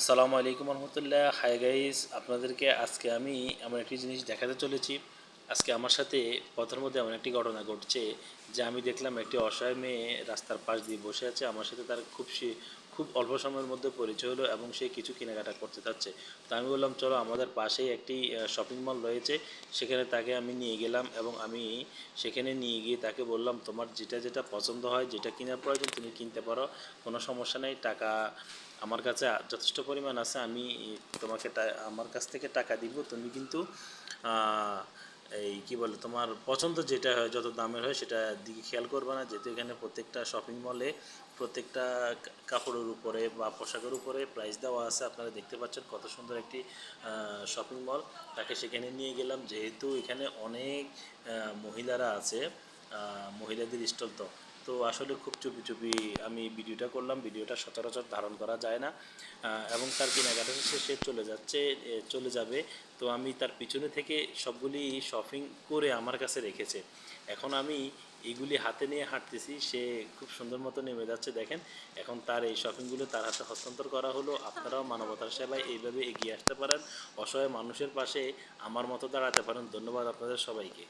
আসসালামু আলাইকুম রহমতুল্লাহ। Hi guys, আপনাদেরকে আজকে আমি এমন একটি জিনিস দেখাতে চলেছি। আজকে আমার সাথে পথের মধ্যে এমন একটি ঘটনা ঘটছে যে আমি দেখলাম একটি অসহায় মেয়ে রাস্তার পাশ দিয়ে বসে আছে। আমার সাথে তার খুব অল্প সময়ের মধ্যে পরিচয় হলো এবং সে কিছু কেনাকাটা করতে চাচ্ছে। তো আমি বললাম চলো, আমাদের পাশেই একটি শপিং মল রয়েছে, সেখানে তাকে আমি নিয়ে গেলাম এবং আমি সেখানে নিয়ে গিয়ে তাকে বললাম তোমার যেটা যেটা পছন্দ হয়, যেটা কেনার প্রয়োজন তুমি কিনতে পারো, কোনো সমস্যা নেই। টাকা আমার কাছে যথেষ্ট পরিমাণ আছে, আমি তোমাকে আমার কাছ থেকে টাকা দিব, তুমি কিন্তু এই কি বলে তোমার পছন্দ যেটা হয়, যত দামের হয় সেটা দিকে খেয়াল করবে না। যেহেতু এখানে প্রত্যেকটা শপিং মলে প্রত্যেকটা কাপড়ের উপরে বা পোশাকের উপরে প্রাইস দেওয়া আছে। আপনারা দেখতে পাচ্ছেন কত সুন্দর একটি শপিং মল। তাকে সেখানে নিয়ে গেলাম, যেহেতু এখানে অনেক মহিলারা আছে, মহিলাদের স্টল। তো তো আসলে খুব চুপি চুপি আমি ভিডিওটা করলাম, ভিডিওটা সচরাচর ধারণ করা যায় না। এবং তার কেনাকাটা শেষে সে চলে যাবে। তো আমি তার পিছনে থেকে সবগুলি শপিং করে আমার কাছে রেখেছে। এখন আমি এইগুলি হাতে নিয়ে হাঁটতেছি, সে খুব সুন্দর মতো নেমে যাচ্ছে দেখেন। এখন তার এই শপিংগুলো তার হাতে হস্তান্তর করা হলো। আপনারাও মানবতার সেবায় এইভাবে এগিয়ে আসতে পারেন, অসহায় মানুষের পাশে আমার মতো দাঁড়াতে পারেন। ধন্যবাদ আপনাদের সবাইকে।